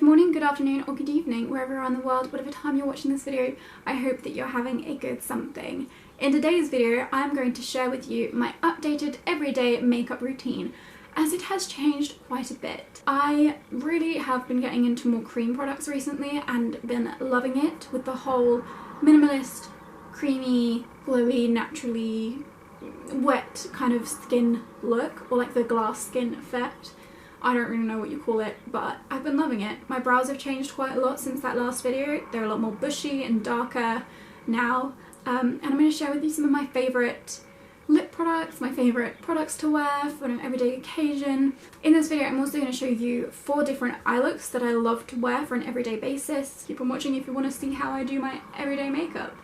morning, good afternoon or good evening, wherever you are in the world, whatever time you're watching this video. I hope that you're having a good something. In today's video, I'm going to share with you my updated everyday makeup routine, as it has changed quite a bit. I really have been getting into more cream products recently and been loving it with the whole minimalist, creamy, glowy, naturally wet kind of skin look, or like the glass skin effect. I don't really know what you call it, but I've been loving it. My brows have changed quite a lot since that last video. They're a lot more bushy and darker now. And I'm going to share with you some of my favourite lip products, my favourite products to wear for an everyday occasion. In this video, I'm also going to show you 4 different eye looks that I love to wear for an everyday basis. Keep on watching if you want to see how I do my everyday makeup.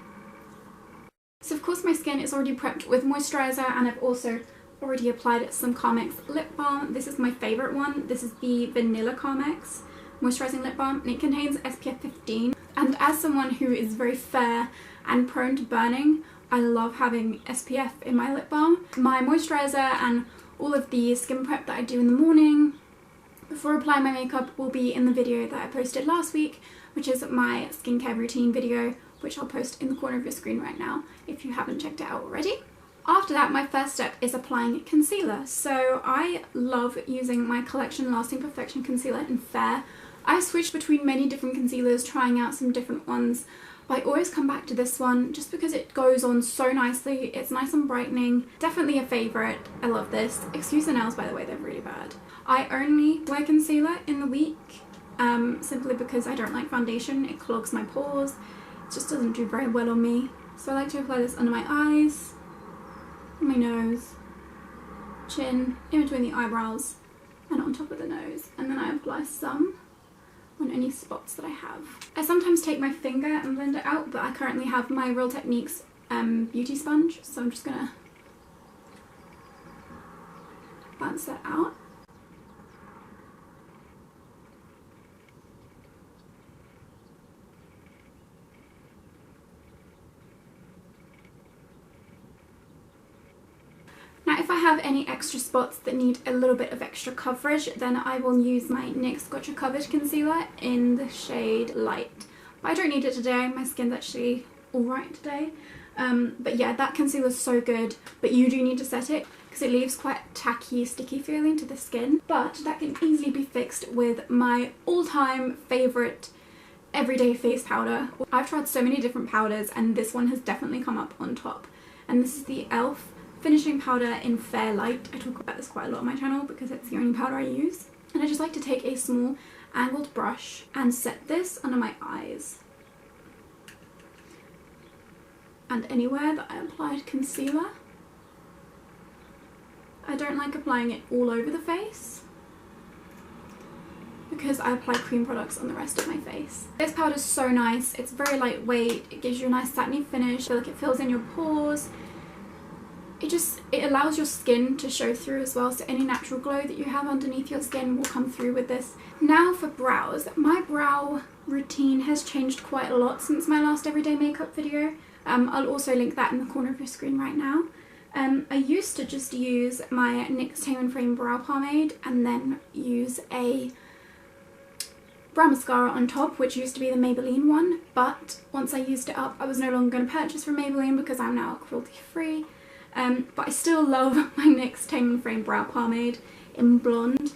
So of course my skin is already prepped with moisturiser, and I've also already applied some CARMEX lip balm. This is my favourite one. This is the Vanilla CARMEX moisturising lip balm, and it contains SPF 15. And as someone who is very fair and prone to burning, I love having SPF in my lip balm. My moisturiser and all of the skin prep that I do in the morning before applying my makeup will be in the video that I posted last week, which is my skincare routine video, which I'll post in the corner of your screen right now if you haven't checked it out already. After that, my first step is applying concealer. So I love using my Collection Lasting Perfection Concealer in Fair. I switched between many different concealers, trying out some different ones, but I always come back to this one just because it goes on so nicely. It's nice and brightening. Definitely a favourite. I love this. Excuse the nails, by the way, they're really bad. I only wear concealer in the week simply because I don't like foundation. It clogs my pores. It just doesn't do very well on me. So I like to apply this under my eyes, my nose, chin, in between the eyebrows, and on top of the nose. And then I apply some on any spots that I have. I sometimes take my finger and blend it out, but I currently have my Real Techniques beauty sponge, so I'm just gonna balance that out. Now if I have any extra spots that need a little bit of extra coverage, then I will use my NYX Gotcha Covered Concealer in the shade Light. But I don't need it today, my skin's actually alright today. But yeah, that concealer is so good, but you do need to set it because it leaves quite a tacky, sticky feeling to the skin. But that can easily be fixed with my all-time favourite everyday face powder. I've tried so many different powders and this one has definitely come up on top. And this is the e.l.f. finishing powder in Fair Light. I talk about this quite a lot on my channel because it's the only powder I use. And I just like to take a small angled brush and set this under my eyes and anywhere that I applied concealer. I don't like applying it all over the face because I apply cream products on the rest of my face. This powder is so nice. It's very lightweight. It gives you a nice satiny finish. I feel like it fills in your pores. It allows your skin to show through as well, so any natural glow that you have underneath your skin will come through with this. Now for brows. My brow routine has changed quite a lot since my last everyday makeup video. I'll also link that in the corner of your screen right now. I used to just use my NYX Tame Frame Brow Pomade and then use a brow mascara on top, which used to be the Maybelline one, but once I used it up I was no longer going to purchase from Maybelline because I'm now cruelty free. But I still love my NYX Tame Frame Brow Pomade in Blonde.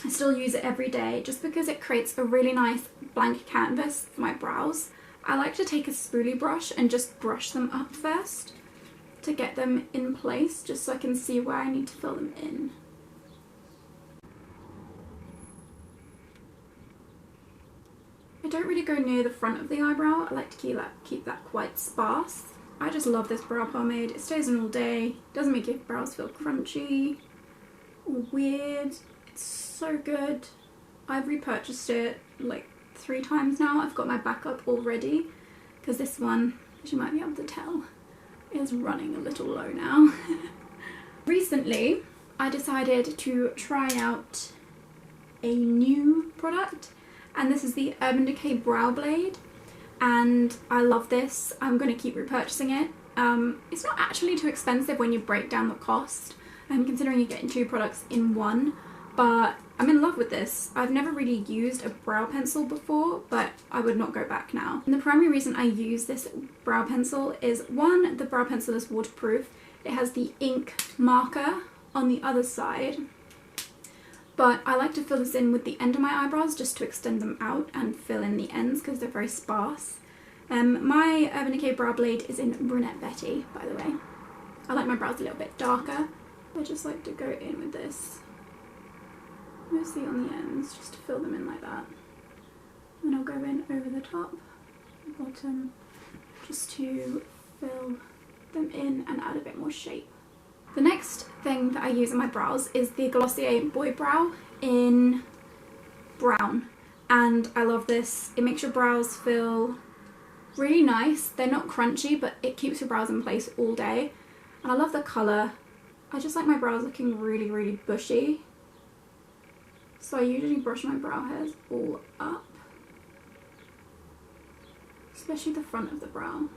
I still use it every day just because it creates a really nice blank canvas for my brows. I like to take a spoolie brush and just brush them up first to get them in place, just so I can see where I need to fill them in. I don't really go near the front of the eyebrow. I like to keep that quite sparse. I just love this brow pomade. It stays on all day, doesn't make your brows feel crunchy or weird. It's so good. I've repurchased it like 3 times now. I've got my backup already because this one, as you might be able to tell, is running a little low now. Recently, I decided to try out a new product, and this is the Urban Decay Brow Blade. And I love this. I'm going to keep repurchasing it. It's not actually too expensive when you break down the cost, considering you're getting 2 products in one, but I'm in love with this. I've never really used a brow pencil before, but I would not go back now. And the primary reason I use this brow pencil is, one, the brow pencil is waterproof. It has the ink marker on the other side, but I like to fill this in with the end of my eyebrows just to extend them out and fill in the ends because they're very sparse. My Urban Decay brow blade is in Brunette Betty, by the way. I like my brows a little bit darker. I just like to go in with this, mostly on the ends, just to fill them in like that. And I'll go in over the top, bottom, just to fill them in and add a bit more shape. The next thing that I use in my brows is the Glossier Boy Brow in brown. And I love this. It makes your brows feel really nice. They're not crunchy, but it keeps your brows in place all day. And I love the colour. I just like my brows looking really, really bushy. So I usually brush my brow hairs all up, especially the front of the brow.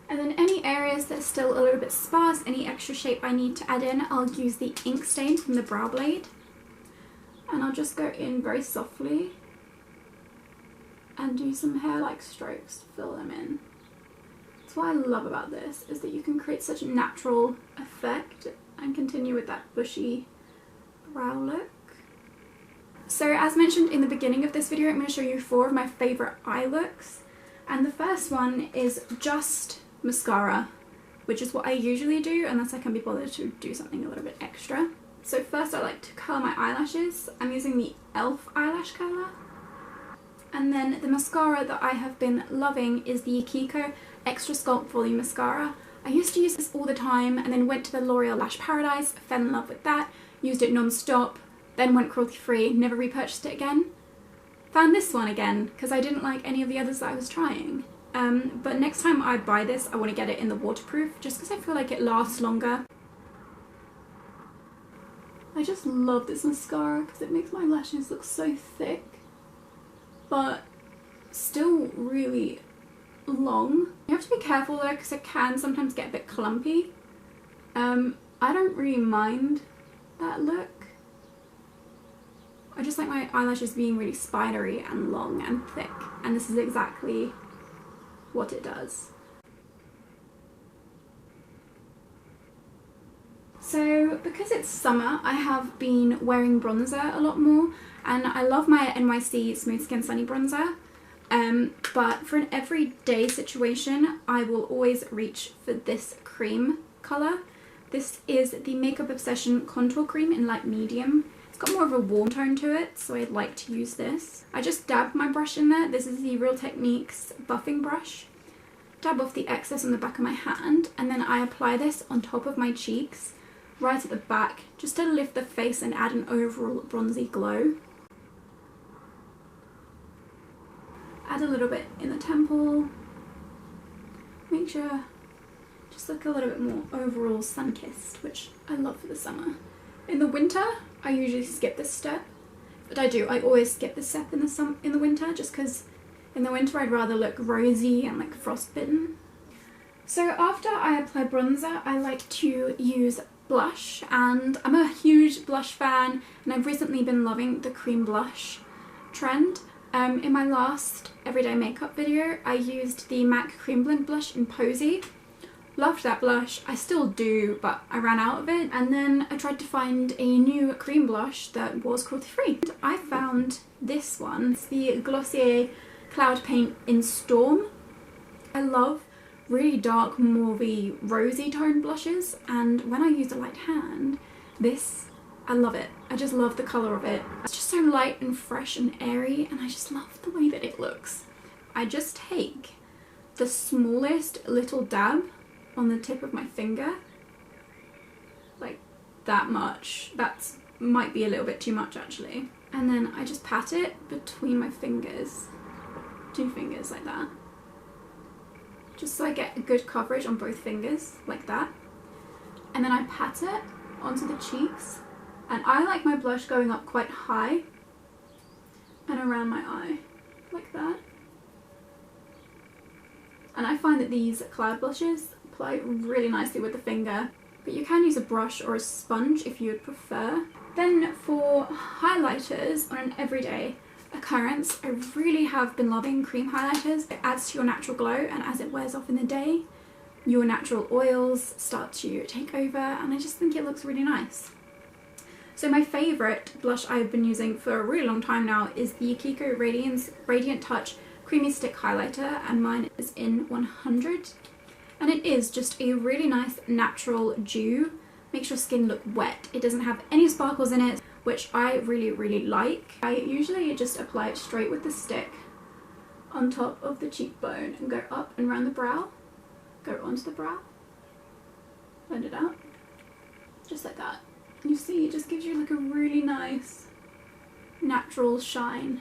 And then any areas that are still a little bit sparse, any extra shape I need to add in, I'll use the ink stain from the brow blade. And I'll just go in very softly and do some hair-like strokes to fill them in. That's what I love about this, is that you can create such a natural effect and continue with that bushy brow look. So as mentioned in the beginning of this video, I'm going to show you 4 of my favourite eye looks. And the first one is just mascara, which is what I usually do unless I can be bothered to do something a little bit extra. So first I like to curl my eyelashes. I'm using the e.l.f. eyelash curler. And then the mascara that I have been loving is the KIKO Extra Sculpt Volume Mascara. I used to use this all the time and then went to the L'Oreal Lash Paradise, fell in love with that, used it non-stop, then went cruelty free, never repurchased it again. Found this one again because I didn't like any of the others that I was trying. But next time I buy this, I want to get it in the waterproof just because I feel like it lasts longer. I just love this mascara because it makes my lashes look so thick, but still really long. You have to be careful though because it can sometimes get a bit clumpy. I don't really mind that look. I just like my eyelashes being really spidery and long and thick, and this is exactly what it does. So because it's summer, I have been wearing bronzer a lot more, and I love my NYC Smooth Skin Sunny bronzer. But for an everyday situation, I will always reach for this cream colour. This is the Makeup Obsession Contour Cream in light medium. It's got more of a warm tone to it, so I'd like to use this. I just dab my brush in there. This is the Real Techniques buffing brush. Dab off the excess on the back of my hand, and then I apply this on top of my cheeks, right at the back, just to lift the face and add an overall bronzy glow. Add a little bit in the temple. Make sure just look a little bit more overall sun-kissed, which I love for the summer. In the winter, I usually skip this step, but I always skip this step in the winter, just because in the winter I'd rather look rosy and like frostbitten. So after I apply bronzer, I like to use blush, and I'm a huge blush fan, and I've recently been loving the cream blush trend. In my last everyday makeup video, I used the MAC Cream Blend blush in Posy. Loved that blush. I still do, but I ran out of it, and then I tried to find a new cream blush that was cruelty free. I found this one. It's the Glossier Cloud Paint in Storm. I love really dark, mauvey, rosy toned blushes, and when I use a light hand, I love it. I just love the colour of it. It's just so light and fresh and airy, and I just love the way that it looks. I just take the smallest little dab on the tip of my finger, like that much. That might be a little bit too much actually. And then I just pat it between my fingers, 2 fingers like that, just so I get good coverage on both fingers, like that. And then I pat it onto the cheeks, and I like my blush going up quite high and around my eye, like that. And I find that these cloud blushes apply really nicely with the finger but you can use a brush or a sponge if you would prefer. Then for highlighters on an everyday occurrence, I really have been loving cream highlighters. It adds to your natural glow, and as it wears off in the day, your natural oils start to take over, and I just think it looks really nice. So my favourite blush I've been using for a really long time now is the KIKO Radiant Touch Creamy Stick Highlighter, and mine is in 100. And it is just a really nice natural dew. Makes your skin look wet. It doesn't have any sparkles in it, which I really like. I usually just apply it straight with the stick on top of the cheekbone and go up and around the brow. Go onto the brow. Blend it out. Just like that. And you see, it just gives you like a really nice natural shine.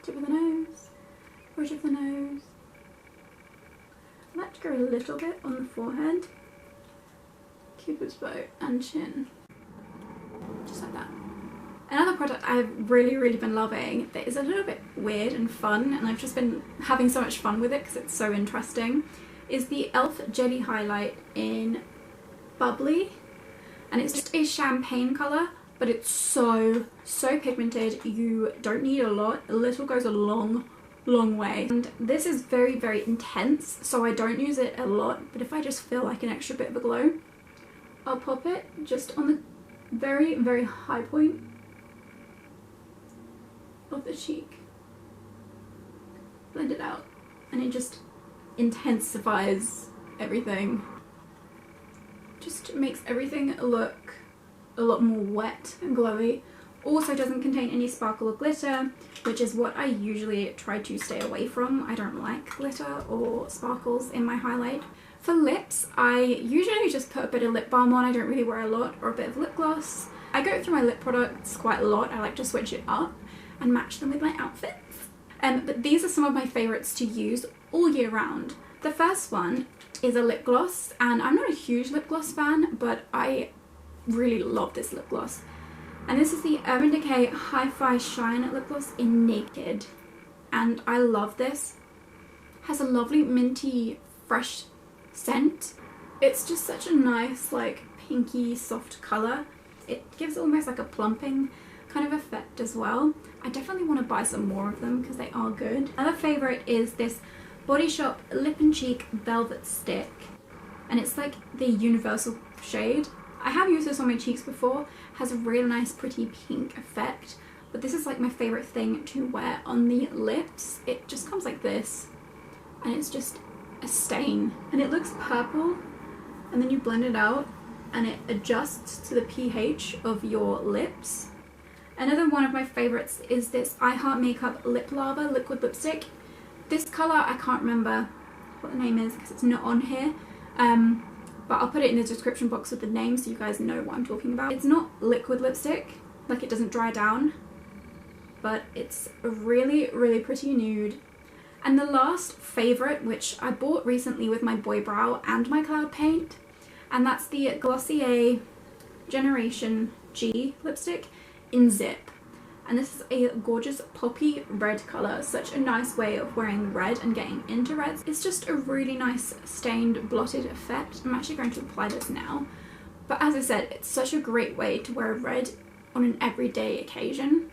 Tip of the nose. Bridge of the nose. I like to go a little bit on the forehead, Cupid's bow and chin, just like that. Another product I've really been loving that is a little bit weird and fun, and I've just been having so much fun with it because it's so interesting, is the e.l.f. Jelly Highlight in Bubbly, and it's just a champagne colour, but it's so pigmented. You don't need a lot. A little goes a long way, and this is very intense, so I don't use it a lot, but if I just feel like an extra bit of a glow, I'll pop it just on the very high point of the cheek, blend it out, and it just intensifies everything, just makes everything look a lot more wet and glowy. Also doesn't contain any sparkle or glitter, which is what I usually try to stay away from. I don't like glitter or sparkles in my highlight. For lips, I usually just put a bit of lip balm on. I don't really wear a lot, or a bit of lip gloss. I go through my lip products quite a lot. I like to switch it up and match them with my outfits. But these are some of my favourites to use all year round. The first one is a lip gloss, and I'm not a huge lip gloss fan, but I really love this lip gloss. And this is the Urban Decay Hi-Fi Shine Lip Gloss in Naked. And I love this. Has a lovely minty, fresh scent. It's just such a nice, like, pinky, soft colour. It gives almost like a plumping kind of effect as well. I definitely want to buy some more of them because they are good. Another favourite is this Body Shop Lip and Cheek Velvet Stick. And it's like the universal shade. I have used this on my cheeks before. Has a really nice pretty pink effect, but this is like my favourite thing to wear on the lips. It just comes like this, and it's just a stain, and it looks purple, and then you blend it out and it adjusts to the pH of your lips. Another one of my favourites is this I Heart Makeup Lip Lava Liquid Lipstick. This colour, I can't remember what the name is because it's not on here, but I'll put it in the description box with the name so you guys know what I'm talking about. It's not liquid lipstick, like it doesn't dry down, but it's a really pretty nude. And the last favourite, which I bought recently with my Boy Brow and my Cloud Paint, and that's the Glossier Generation G lipstick in Zip. And this is a gorgeous poppy red colour, such a nice way of wearing red and getting into reds. It's just a really nice stained blotted effect. I'm actually going to apply this now. But as I said, it's such a great way to wear red on an everyday occasion.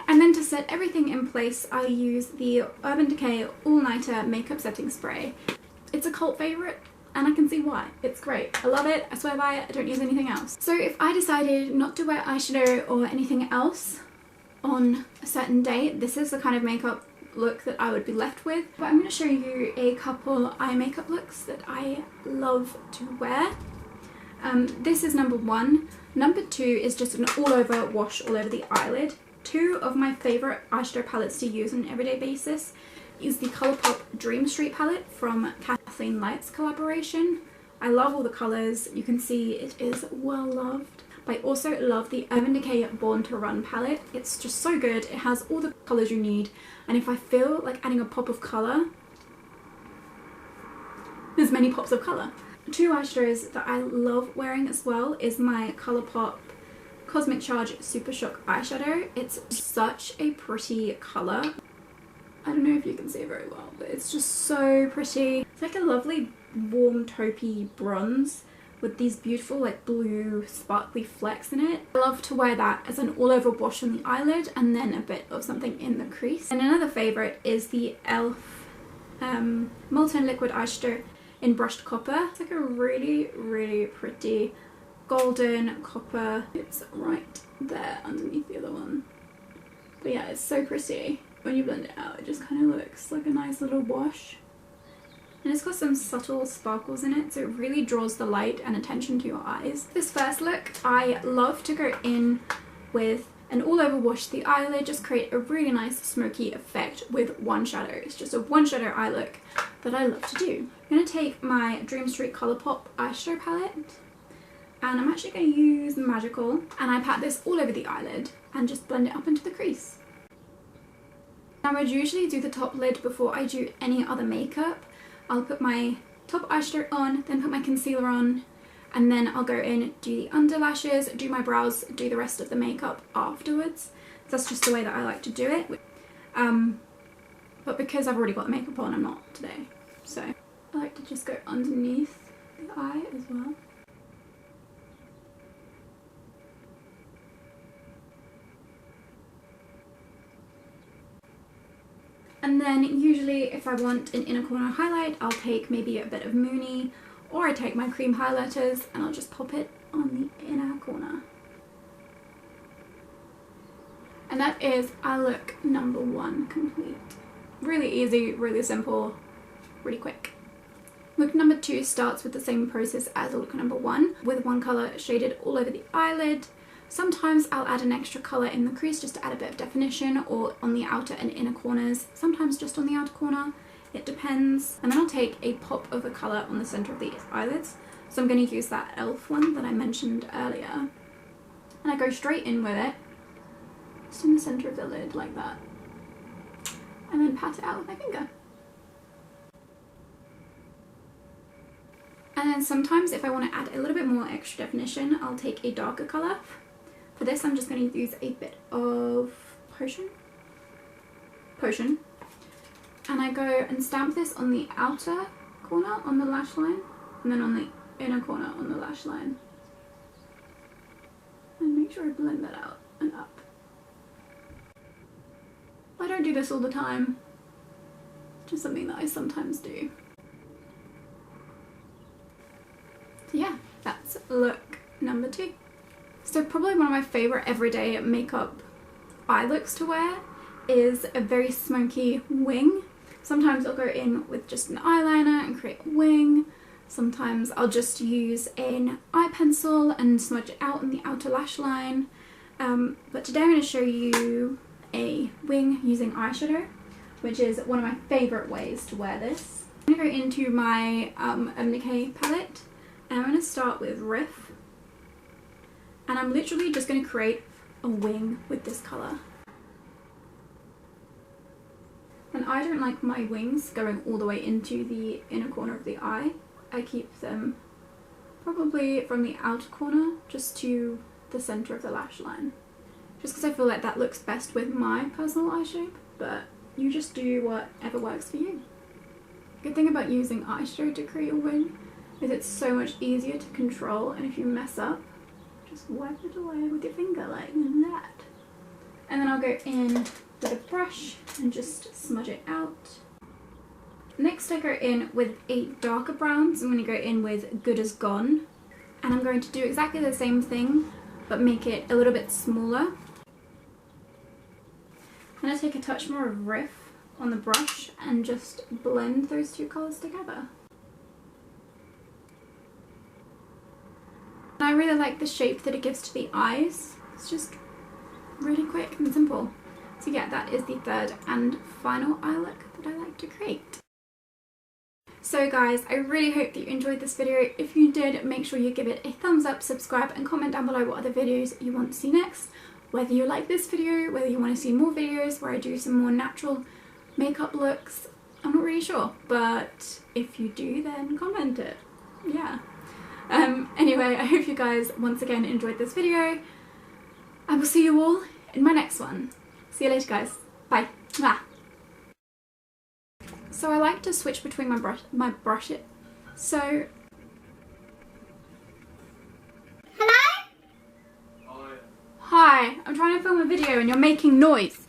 And then to set everything in place, I use the Urban Decay All Nighter Makeup Setting Spray. It's a cult favourite, and I can see why. It's great. I love it. I swear by it. I don't use anything else. So if I decided not to wear eyeshadow or anything else on a certain day, this is the kind of makeup look that I would be left with. But I'm going to show you a couple eye makeup looks that I love to wear. This is number one. Number two is just an all over wash all over the eyelid. Two of my favourite eyeshadow palettes to use on an everyday basis is the COLOURPOP Dream Street palette from Kathleen Light's collaboration. I love all the colours. You can see it is well loved. But I also love the Urban Decay Born to Run palette. It's just so good. It has all the colours you need, and if I feel like adding a pop of colour, there's many pops of colour. Two eyeshadows that I love wearing as well is my ColourPop Cosmic Charge Super Shock eyeshadow. It's such a pretty colour. I don't know if you can see it very well, but it's just so pretty. It's like a lovely warm taupey bronze with these beautiful like blue sparkly flecks in it. I love to wear that as an all over wash on the eyelid and then a bit of something in the crease. And another favourite is the e.l.f. Molten liquid eyeshadow in brushed copper. It's like a really pretty golden copper. It's right there underneath the other one. But yeah, it's so pretty. When you blend it out, it just kind of looks like a nice little wash. And it's got some subtle sparkles in it, so it really draws the light and attention to your eyes. This first look, I love to go in with an all over wash the eyelid, just create a really nice smoky effect with one shadow. It's just a one shadow eye look that I love to do. I'm going to take my Dream Street COLOURPOP eyeshadow palette, and I'm actually going to use Magical, and I pat this all over the eyelid and just blend it up into the crease. Now I would usually do the top lid before I do any other makeup. I'll put my top eyeshadow on, then put my concealer on, and then I'll go in, do the underlashes, do my brows, do the rest of the makeup afterwards. That's just the way that I like to do it. But because I've already got the makeup on, I'm not today. So I like to just go underneath the eye as well. And then usually if I want an inner corner highlight, I'll take maybe a bit of Moony, or I take my cream highlighters and I'll just pop it on the inner corner. And that is our look number 1 complete. Really easy, really simple, really quick. Look number 2 starts with the same process as look number 1, with one colour shaded all over the eyelid. Sometimes I'll add an extra colour in the crease just to add a bit of definition, or on the outer and inner corners, sometimes just on the outer corner, it depends. And then I'll take a pop of a colour on the centre of the eyelids. So I'm going to use that e.l.f. one that I mentioned earlier. And I go straight in with it, just in the centre of the lid like that. And then pat it out with my finger. And then sometimes if I want to add a little bit more extra definition, I'll take a darker colour. For this I'm just going to use a bit of Potion. And I go and stamp this on the outer corner on the lash line, and then on the inner corner on the lash line. And make sure I blend that out and up. I don't do this all the time, just something that I sometimes do. So yeah, that's look number 2. So probably one of my favourite everyday makeup eye looks to wear is a very smoky wing. Sometimes I'll go in with just an eyeliner and create a wing. Sometimes I'll just use an eye pencil and smudge it out on the outer lash line. But today I'm going to show you a wing using eyeshadow, which is one of my favourite ways to wear this. I'm going to go into my DECAY palette, and I'm going to start with Riff. And I'm literally just going to create a wing with this colour. And I don't like my wings going all the way into the inner corner of the eye. I keep them probably from the outer corner just to the centre of the lash line. Just because I feel like that looks best with my personal eye shape, but you just do whatever works for you. Good thing about using eyeshadow to create a wing is it's so much easier to control, and if you mess up, just wipe it away with your finger like that. And then I'll go in with a brush and just smudge it out. Next I go in with a darker brown, so I'm going to go in with Good As Gone. And I'm going to do exactly the same thing, but make it a little bit smaller. I'm going to take a touch more of Riff on the brush and just blend those two colours together. I really like the shape that it gives to the eyes. It's just really quick and simple. So yeah, that is the third and final eye look that I like to create. So guys, I really hope that you enjoyed this video. If you did, make sure you give it a thumbs up, subscribe, and comment down below what other videos you want to see next. Whether you like this video, whether you want to see more videos where I do some more natural makeup looks, I'm not really sure. But if you do, then comment it. Yeah. Anyway, I hope you guys once again enjoyed this video. I will see you all in my next one. See you later guys. Bye. Mwah. So I like to switch between my brushes. So... Hello? Hi, I'm trying to film a video and you're making noise.